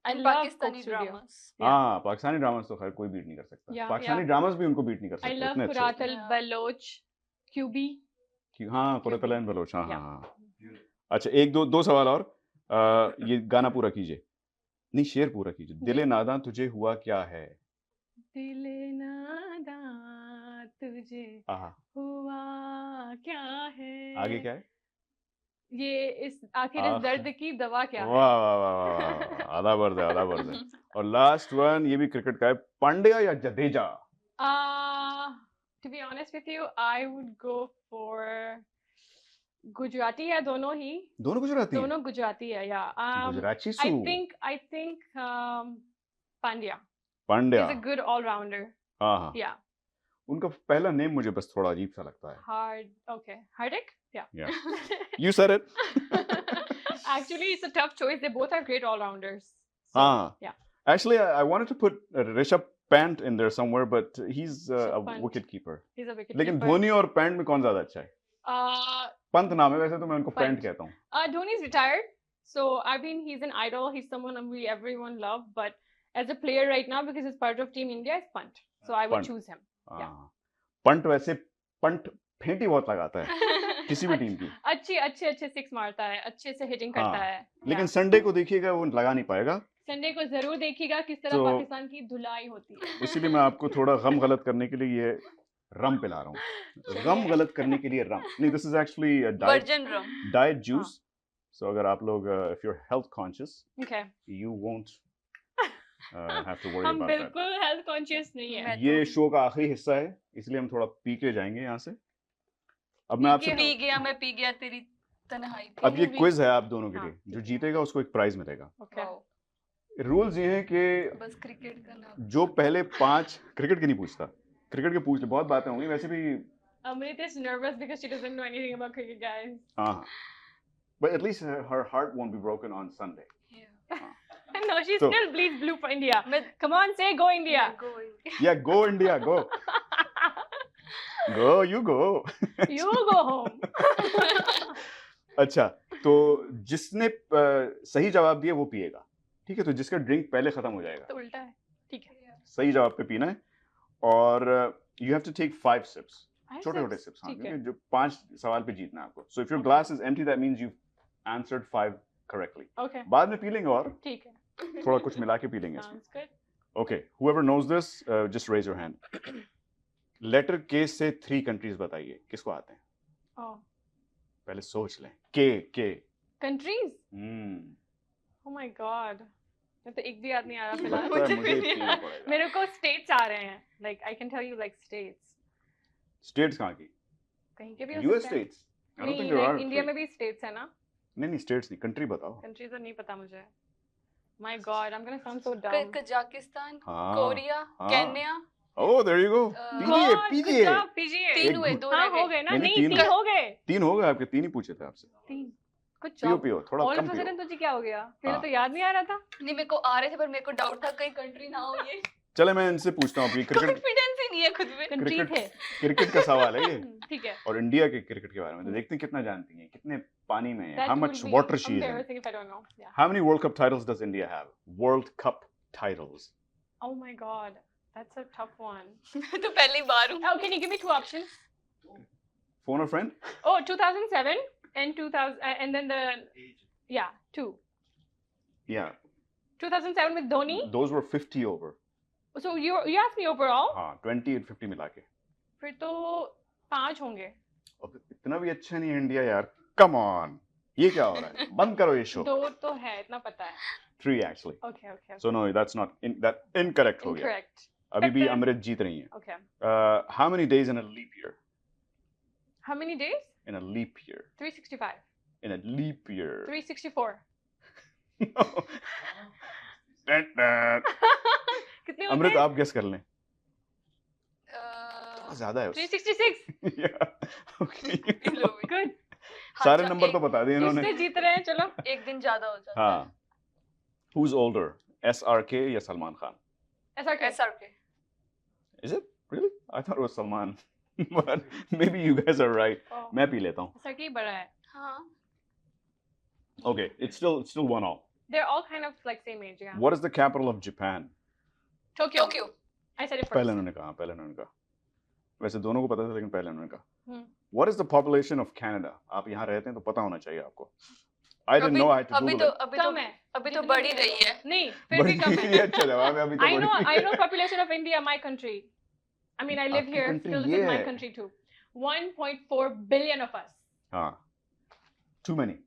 I love Coke Pakistani Studio. Dramas. Yeah. हाँ, Pakistani dramas तो खैर कोई beat नहीं कर सकता। Yeah, Pakistani yeah. Dramas भी उनको बीट नहीं कर I सकते, love इतने अच्छे Kurat होते हैं। al Yeah. Baloch, QB. हाँ, कुरतलन बलोच, हाँ Yeah. हाँ हाँ। अच्छा, एक दो सवाल और, ये गाना पूरा कीजिए, नहीं शेर पूरा कीजिए। दिले नादां तुझे हुआ क्या है? दिले नादां तुझे आहा, हुआ क्या है? आगे क्या है? ये इस आखिर इस दर्द की दवा क्या वाह है? वाह वाह वाह, आधा बर्द है, आधा बर्द है। और लास्ट वन, ये भी क्रिकेट का है, पांड्या या Jadeja? To be honest with you, I would go for Gujarati है, दोनों ही। दोनों गुजराती हैं? दोनों गुजराती है, yeah. Gujarati I Sue. think Pandya. Pandya. He's a good all-rounder. हाँ हाँ। Yeah. उनका पहला नेम मुझे बस थोड़ा अजीब सा लगता है. Hardik? Yeah. Yeah. You said it. Actually, it's a tough choice. They both are great all-rounders. So, हाँ. yeah. Actually, I wanted to put Rishabh Pant in there somewhere, but he's a Pant. wicket keeper. He's a wicket लेकिन keeper. Dhoni और pant में कौन ज्यादा अच्छा है? पंत नाम है वैसे तो मैं उनको Pant. पैंट कहता हूँ. Dhoni's retired. So, I mean, he's an idol. He's someone everyone love. But as a player right now, because he's part of Team India, it's Pant. So, I would Pant. choose him. Yeah. Punt वैसे punt Fenty बहुत लगाता है किसी भी team की. अच्छे six मारता है, अच्छे से हिटिंग करता है. लेकिन संडे को देखिएगा वो लगा नहीं पाएगा. संडे को जरूर देखिएगा किस तरह पाकिस्तान की धुलाई होती है. इसीलिए मैं आपको थोड़ा गम गलत करने के लिए ये रम पिला रहा हूँ. गम गलत करने के लिए रम नहीं. This is actually diet juice. So अगर आप लोग if you are health conscious you won't have to worry um about that. बिल्कुल हेल्थ कॉन्शियस नहीं है. ये शो का आखिरी हिस्सा है इसलिए हम थोड़ा पी के जाएंगे यहाँ से. अब मैं आपसे मैं पी गया तेरी तन्हाई. अब ये क्विज है आप दोनों के लिए. जो जीतेगा उसको एक प्राइज मिलेगा. रूल्स ये हैं कि बस क्रिकेट का नाम. जो पहले 5 क्रिकेट के नहीं पूछता, क्रिकेट के पूछ ले. बहुत बातें होंगी वैसे भी. Amrit is nervous because she doesn't know anything about cricket, guys. हाँ, but at least her heart won't be broken on Sunday. No, she still bleeds blue for India. Come on, say go India. Yeah, go India, go. Go, you go. You go home. अच्छा, तो जिसने सही जवाब दिया वो पिएगा. ठीक है, तो जिसका ड्रिंक पहले खत्म हो जाएगा. तो उल्टा है. ठीक है. सही जवाब पे पीना है और you have to take 5 sips. छोटे-छोटे sips. हाँ, क्योंकि जो 5 सवाल पे जीतना है आपको. So if your glass is empty, that means you've answered 5 correctly. Okay. बाद में पी लेंगे और ठीक है. थोड़ा कुछ मिला के पी लेंगे इसमें. Sounds good. Okay, whoever knows this, just raise your hand. Letter K से 3 countries बताइए. किसको आते हैं? Oh. पहले सोच लें. K. Countries? Oh my God. मैं तो एक भी याद नहीं आ रहा फिलहाल. मेरे को states आ रहे हैं. Like I can tell you like states. States कहाँ की? कहीं के भी हो सकते हैं. US states. I don't think नहीं, there like are. इंडिया में भी states है ना? नहीं states नहीं, country बताओ. Countries तो नहीं पता मुझे. My God, I'm gonna sound so dumb. Kazakhstan, हाँ. Korea, Kenya. Oh, there you go. PGA. PGA. 3 हुए, 2 हाँ रह हो गए. गए ना. नहीं, नहीं 3 हो गए. 3 हो गए आपके. 3 ही पूछे थे आपसे. 3. कुछ पियो थोड़ा All कम of a पियो. sudden तुझे क्या हो गया? फिर हाँ. तो याद नहीं आ रहा था. नहीं मेरे को आ रहे थे पर मेरे को डाउट था कहीं कंट्री ना हो ये. चले मैं इनसे पूछता हूँ. क्रिकेट कॉन्फिडेंस ही नहीं है खुद में. कंट्री थे. क्रिकेट का सवाल है ये. ठीक है. और इंडिया के क्रिकेट के बारे में तो देखते हैं कितना जानती हैं. कितने पानी में है. How much water she is in. Embarrassing if I don't know. Yeah. How many World Cup titles does India have? World Cup titles. Oh my God, that's a tough one. तो पहली बार हूँ. Oh, can you give me 2 options? Phone a friend? Oh, 2007 and 2000 and then the 2. Yeah. 2007 with Dhoni. Those were 50 over. So you asked me overall. हाँ 20 and 50 मिला के. फिर तो 5 होंगे. अब इतना भी अच्छा नहीं है इंडिया यार. Come on. ये क्या हो रहा है? बंद करो ये शो. 2 तो है, इतना पता है. 3 actually. Okay. So no, that's not that incorrect हो गया. Incorrect. अभी भी अमृत जीत रही हैं. Okay. How many days in a leap year? How many days? In a leap year. 365. In a leap year. 364. No. कितने होते अमृत हैं? आप गेस कर लें. ज्यादा है. 366. Yeah. Okay. Good. सारे नंबर तो बता दिए इन्होंने. इससे जीत रहे हैं चलो. एक दिन ज्यादा हो जाता है. हाँ. Who's older? SRK या Salman Khan? SRK. Is it really? I thought it was Salman. But maybe you guys are right. Oh. मैं पी लेता हूँ. SRK बड़ा है. हाँ. Okay, it's still 1-all. They're all kind of like same age, yeah. What is the capital of Japan? Tokyo. I said it first. पहले उन्होंने कहा. वैसे दोनों को पता था लेकिन पहले उन्होंने कहा. What is the population of Canada? आप यहाँ रहते हैं तो पता होना चाहिए आपको. I didn't know I had to Google it. अभी तो बढ़ ही रही है. नहीं, फिर भी कम है. ये अच्छा जवाब है. अभी तो I know population of India, my country. I mean, I live here. Still, this is my country too. 1.4 billion of us. हाँ. Too many.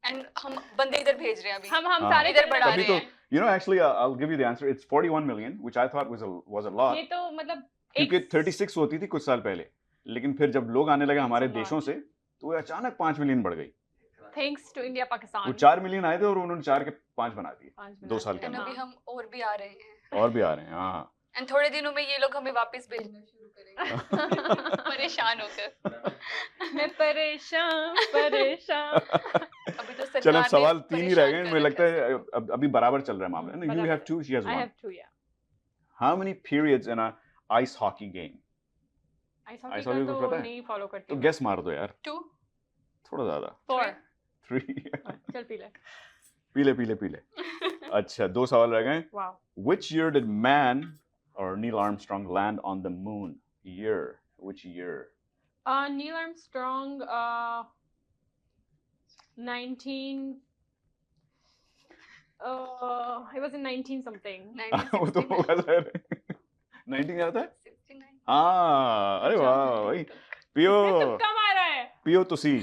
And हम बंदे इधर भेज रहे हैं अभी. हम सारे इधर बढ़ा रहे हैं. You know, actually, I'll give you the answer. It's 41 million, which I thought was a lot. ये तो मतलब क्योंकि 36 होती थी कुछ साल पहले. लेकिन फिर जब लोग आने लगे हमारे देशों से, तो ये अचानक 5 मिलियन बढ़ गई. Thanks to India, Pakistan. वो 4 मिलियन आए थे और उन्होंने 4 के 5 बना दिए. 2 साल के अंदर. अभी हम और भी आ रहे हैं. और भी आ रहे हैं. हाँ. एंड थोड़े दिनों में ये लोग हमें वापस भेजना शुरू करेंगे परेशान होकर मैं परेशान अभी तो सरकार चलो ने सवाल 3 ही रह परेशान गए, कर मुझे लगता रखा है अभी बराबर चल रहा है मामला ना। You have 2, she has I 1. have 2, yeah. How many periods in a ice hockey game? ice Ice hockey hockey का को तो पता है? नहीं फॉलो करती तो हूँ। गेस मार दो यार, 2 थोड़ा ज्यादा। 4 3 चल पी ले। पीले। अच्छा 2 सवाल रह गए। Wow. Which year did man or Neil Armstrong land on the moon? Year. Which year? Neil Armstrong 19 it was in 19 something. वो तो होगा सर। 19 क्या होता है? 69 हाँ, अरे वाह भाई, पियो इसने तुक्का मारा है। पियो तुसी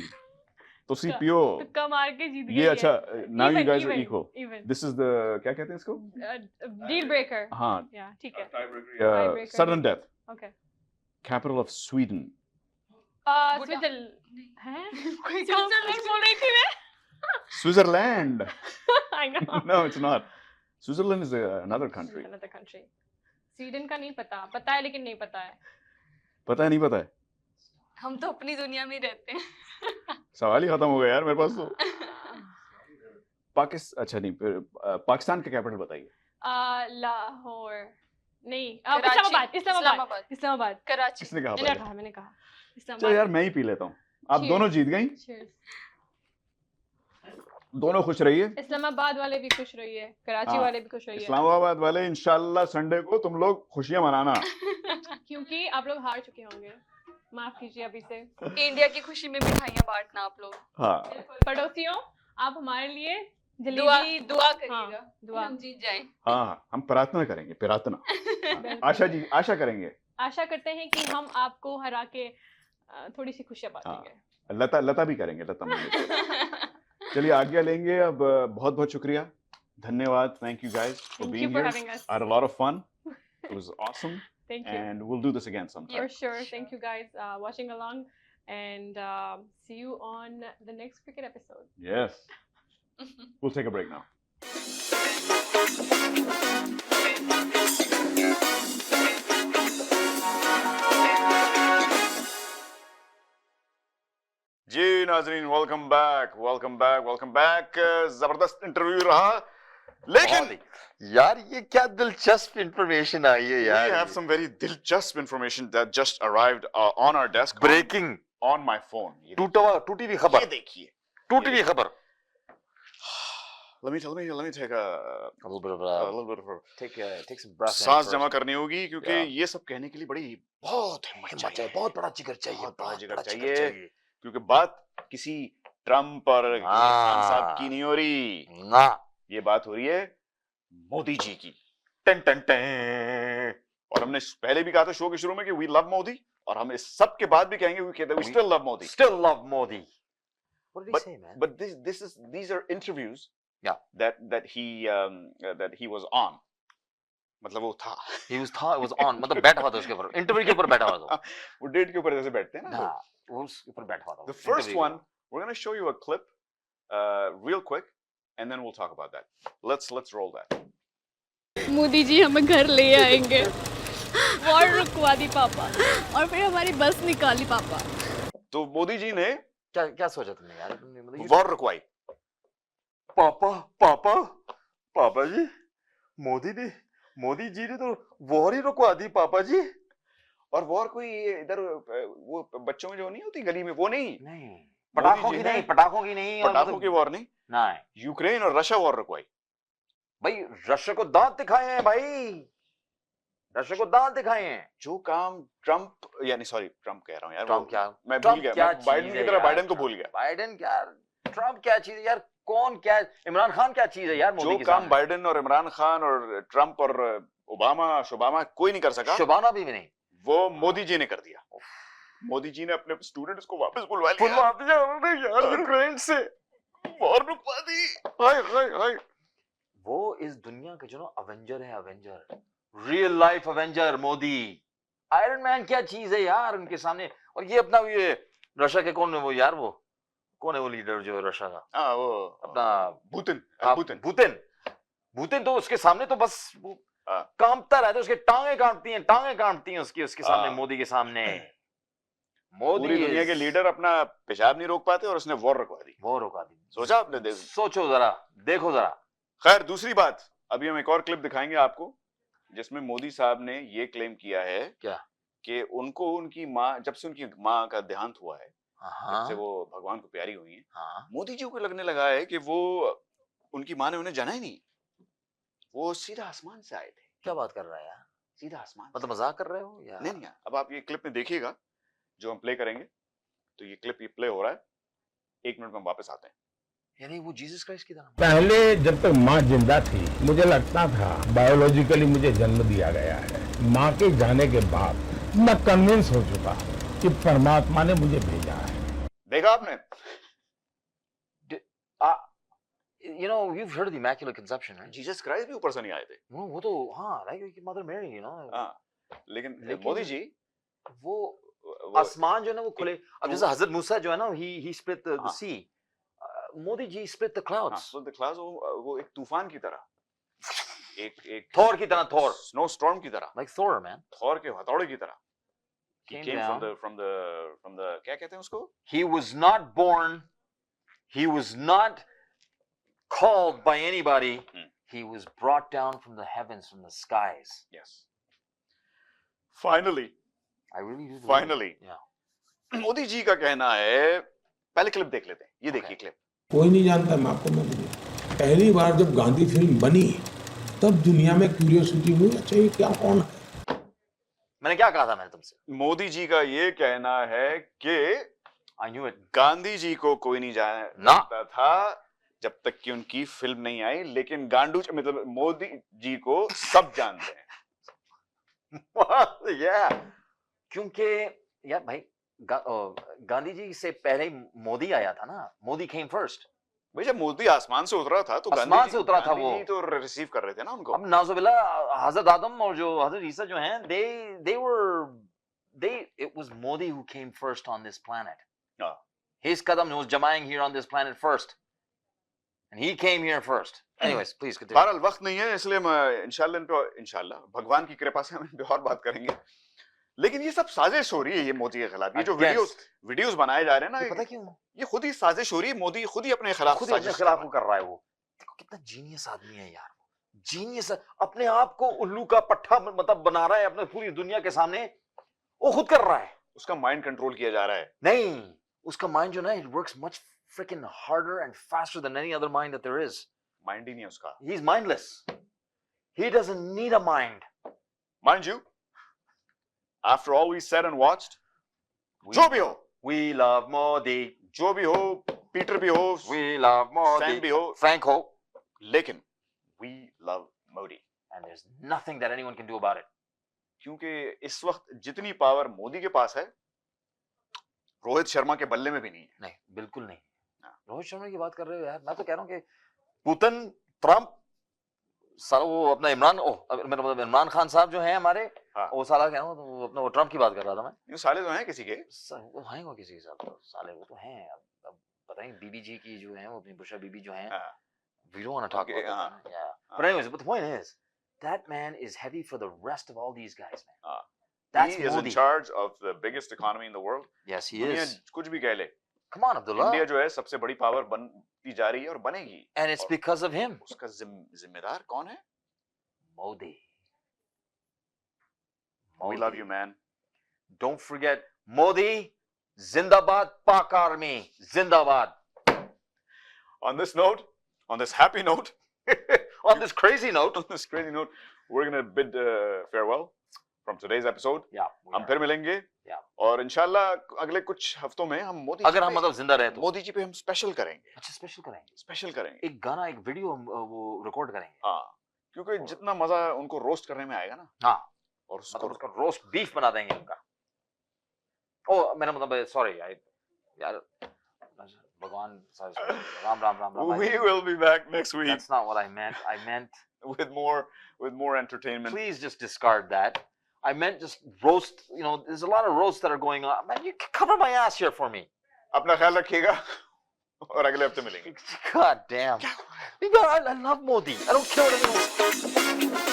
तुक्का। पियो। तुक्का मार के जीत गई ये है। अच्छा, now you Even, guys are even, equal. even. This is the क्या कहते हैं इसको? Deal breaker. हाँ, Yeah, ठीक है। tiebreaker, sudden death. Okay. Capital of Sweden. Switzerland हैं? Switzerland बोल रही थी मैं। Switzerland. I know. No, it's not. Switzerland is another country. Another country. Sweden का नहीं पता है लेकिन नहीं पता है। नहीं पता है? हम तो अपनी दुनिया में ही रहते हैं सवाल ही खत्म हो गया यार मेरे पास तो। अच्छा नहीं, फिर पाकिस्तान का कैपिटल बताइए। लाहौर नहीं, कराची, इस्लामाबाद। कराची। किसने कहा? मैंने कहा चलो इस्लामाबाद। यार मैं ही पी लेता हूँ, आप Cheers. दोनों जीत गई, Cheers. दोनों खुश रहिए। इस्लामाबाद वाले भी खुश रहिए, कराची हाँ, वाले भी खुश रहिए। इस्लामाबाद वाले इंशाल्लाह संडे को तुम लोग खुशियां मनाना। क्योंकि आप लोग हार चुके होंगे, माफ कीजिए अभी से। इंडिया की खुशी में मिठाइयाँ बांटना आप लोग। हाँ पड़ोसियों, आप हमारे लिए दुआ जलेबी करिएगा, दुआ हम जीत जाएं। हाँ, हम प्रार्थना करेंगे, प्रार्थना। हाँ, आशा करेंगे, आशा करते हैं कि हम आपको हरा के थोड़ी सी खुशियां बांटेंगे। लता भी करेंगे, लता मंगेशकर। चलिए आज्ञा लेंगे अब। बहुत बहुत शुक्रिया, धन्यवाद। Thank you guys for being here. having us. I had a lot of fun. It was awesome. Thank you. And we'll do this again sometime. For sure. Thank you guys watching along, and see you on the next cricket episode. Yes. We'll take a break now. जी नाज़रीन, welcome back. जबरदस्त interview रहा, लेकिन यार ये क्या दिलचस्प information आई है यार। we have some very दिलचस्प information that just arrived on our desk. Breaking on my phone. टूटी हुई खबर। ये देखिए, टूटी हुई खबर। let me take a little bit of take some breath. सांस जमा करनी होगी, क्योंकि ये सब कहने के लिए बहुत हिम्मत चाहिए, बहुत बड़ा जिगर चाहिए, बहुत बड़ा जिगर बड़ा चाहिए। क्योंकि बात किसी ट्रम्प और खान साहब की नहीं हो रही, ना ये बात हो रही है मोदी जी की। टन टन टन। और हमने पहले भी कहा था शो के शुरू में कि वी लव मोदी, और हम इस सब के बाद भी कहेंगे we still love Modi. Still love Modi. What did he say, man? But these are interviews, Yeah. that he was on. मतलब वो था, He was on, मतलब बैठा हुआ था उसके ऊपर, इंटरव्यू के ऊपर बैठा हुआ था। वो डेट के ऊपर जैसे बैठते हैं ना। हाँ, वो उसके ऊपर बैठा हुआ था। The first one, we're going to show you a clip real quick, and then we'll talk about that. Let's roll that. Modi ji हमें घर ले आएंगे, वॉर रुकवा दी पापा, और फिर हमारी बस निकाली पापा। तो मोदी जी ने क्या सोचा तुमने यार? तुमने मतलब वॉर रुकवाई। पापा जी, मोदी जी ने तो वॉर ही रुकवा दी पापा जी। और वॉर कोई इधर वो बच्चों में जो नहीं होती गली में, वो नहीं, पटाखों की नहीं, पटाखों की वॉर नहीं, यूक्रेन और रशिया वॉर रुकवाई। भाई रशिया को दांत दिखाए हैं भाई, रशिया को दांत दिखाए हैं। जो काम ट्रम्प, यानी सॉरी ट्रम्प कह रहा हूँ यार, ट्रम्प क्या, मैं भूल गया, बाइडेन की तरह बाइडेन को भूल गया। बाइडेन क्या, ट्रम्प क्या चीज है यार, कौन क्या, इमरान खान क्या चीज है यार मोदी जो के काम सामने? बाइडेन और इमरान खान और ट्रम्प और ओबामा कोई नहीं कर सका, शबाना भी नहीं, वो मोदी जी ने कर दिया। मोदी जी ने अपने स्टूडेंट्स को वापस बुलवा लिया यार, यूक्रेन से वॉर रुकवा दी। हाय हाय हाय। वो इस दुनिया के जो ना अवेंजर है, Avenger, real life Avenger Modi. Iron man क्या चीज है यार उनके सामने। और ये अपना ये रशिया के कौन है वो यार, वो कौन है वो लीडर जो रशिया का? हाँ वो अपना पुतिन। पुतिन तो उसके सामने तो बस वो कांपता रहता है, उसके टांगे कांपती हैं उसके सामने, मोदी के सामने। मोदी पूरी दुनिया के लीडर अपना पेशाब नहीं रोक पाते और उसने वॉर रुकवा दी। सोचा आपने? सोचो जरा, देखो जरा। खैर, दूसरी बात, अभी हम एक और क्लिप दिखाएंगे आपको जिसमें मोदी साहब ने ये क्लेम किया है क्या कि उनको उनकी माँ, जब से उनकी माँ का देहांत हुआ है, जब से वो भगवान को प्यारी हुई है, मोदी जी को लगने लगा है कि वो उनकी माँ ने उन्हें जाना ही नहीं, वो सीधा आसमान से आए थे। क्या बात कर रहा है यार? सीधा आसमान, मतलब मजाक कर रहे हो या? नहीं, अब आप ये क्लिप में देखिएगा जो हम प्ले करेंगे। तो ये क्लिप प्ले हो रहा है, 1 मिनट में हम वापस आते हैं। यानी वो जीसस क्राइस्ट की तरह। पहले जब तक माँ जिंदा थी मुझे लगता था बायोलॉजिकली मुझे जन्म दिया गया है। माँ के जाने के बाद मैं कन्विंस हो चुका हूँ कि परमात्मा ने मुझे भेजा है। देखा आपने? You know, you've heard of the Immaculate Conception, right? Jesus Christ भी ऊपर से नहीं आए थे। वो तो हाँ, like Mother Mary, you know. हाँ, लेकिन मोदी जी वो आसमान जो है ना वो खुले। अब जैसे हजरत मूसा जो है ना, he split the sea. Modi ji split the clouds. So the clouds, वो एक तूफान की तरह, एक थोर की तरह, थोर, स्नो स्टॉर्म की तरह, like Thor, man. थोर के हथौड़े की तरह। He Came came down. from the क्या कहते हैं उसको? He was not born. He was not called by anybody. He was brought down from the heavens, from the skies. Yes. Finally. I really do. Finally. Yeah. Modi ji का कहना है, पहले clip देख लेते हैं। ये देखिए क्लिप। कोई नहीं जानता महात्मा गांधी। पहली बार जब गांधी फिल्म बनी तब दुनिया में क्यूरियोसिटी हुई, अच्छा ये क्या, कौन है? मैंने क्या कहा था मैंने तुमसे? मोदी जी का ये कहना है कि I knew it. Gandhi ji को कोई नहीं जानता था जब तक कि उनकी फिल्म नहीं आई, लेकिन गांडू मतलब मोदी जी को सब जानते हैं। Yeah. क्योंकि यार भाई गांधी जी से पहले मोदी आया था ना, मोदी came first. भाई जब मोदी आसमान से उतरा था तो आसमान से उतरा था वो, गांधी जी तो रिसीव कर रहे थे ना उनको। अब नाज़ुबिल्लाह हजरत आदम और जो हजरत ईसा जो हैं, it was Modi who came first on this planet. His qadam was jamaying here on this planet first. And he came here first. Anyways, please continue. बहरहाल वक्त नहीं है, इसलिए मैं इंशाल्लाह भगवान की कृपा से हम इन पे और बात करेंगे। लेकिन ये सब साजिश हो रही है ये मोदी के खिलाफ। ये जो वीडियोस बनाए जा रहे हैं ना, पता क्यों? ये खुद ही साजिश हो रही है। मोदी खुद ही अपने खिलाफ वो कर रहा है। वो देखो कितना जीनियस आदमी है यार, जीनियस। अपने आप को उल्लू का पट्टा मतलब बना रहा है अपने पूरी दुनिया के सामने, वो खुद कर रहा है। उसका माइंड कंट्रोल किया जा रहा है। नहीं, उसका माइंड जो ना, it works much freaking harder and faster than any other mind that there is. Mind ही नहीं है उसका। He's mindless. He doesn't need a mind. Mind you, after all we said and watched, जो भी हो, we love Modi. जो भी हो, पीटर भी हो, we love Modi. सैम भी हो, Frank हो, लेकिन we love Modi. And there's nothing that anyone can do about it. क्योंकि इस वक्त जितनी पावर मोदी के पास है, रोहित शर्मा के बल्ले में भी नहीं है। नहीं, बिल्कुल नहीं। रोहित शर्मा की बात कर रहे हो यार? मैं तो कह रहा हूँ कि पुतिन, ट्रम्प, साला वो अपना मतलब इमरान खान साहब जो हैं हमारे, वो साला कह रहा हूँ, अपना वो ट्रम्प की बात कर रहा था मैं। ये साले तो हैं किसी के, वो हैं वो किसी के साथ, साले वो तो हैं। अब बताएं बीबी जी की जो है, वो अपनी बुशा बीबी जो हैं, we don't want to talk about that. Yeah. But anyways, but the point is, that man is heavy for the rest of all these guys, man. That's he is Modi. in charge of the biggest economy in the world. Yes, he is. कुछ भी कह ले, Come on, Abdullah. India जो है सबसे बड़ी power बनती जा रही है और बनेगी। And it's because of him. उसका जिम्मेदार कौन है? Modi. We love you, man. Don't forget, Modi, Zindabad, Pak Army, Zindabad. On this note, on this happy note, on this crazy note, we're gonna bid farewell from today's episode. Yeah. हम फिर मिलेंगे। Yeah. और इंशाल्लाह अगले कुछ हफ्तों में हम मोदी अगर हम मतलब जिंदा रहे तो मोदी जी पे हम स्पेशल करेंगे। अच्छा, स्पेशल करेंगे। स्पेशल करेंगे। एक गाना, एक वीडियो वो रिकॉर्ड करेंगे। हाँ, क्योंकि जितना मजा उनको रोस्ट करने में आएगा ना, हाँ, और उसका रोस्ट बीफ बना देंगे उनका। ओ मेरा मतलब सॉरी यार, भगवान, Ram Ram Ram Ram. We will be back next week. That's not what I meant. I meant with more entertainment. Please just discard that. I meant just roast. You know, there's a lot of roasts that are going on. Man, you cover my ass here for me. अपना ख्याल रखिएगा और अगले हफ्ते मिलेंगे। God damn. I love Modi. I don't care what anyone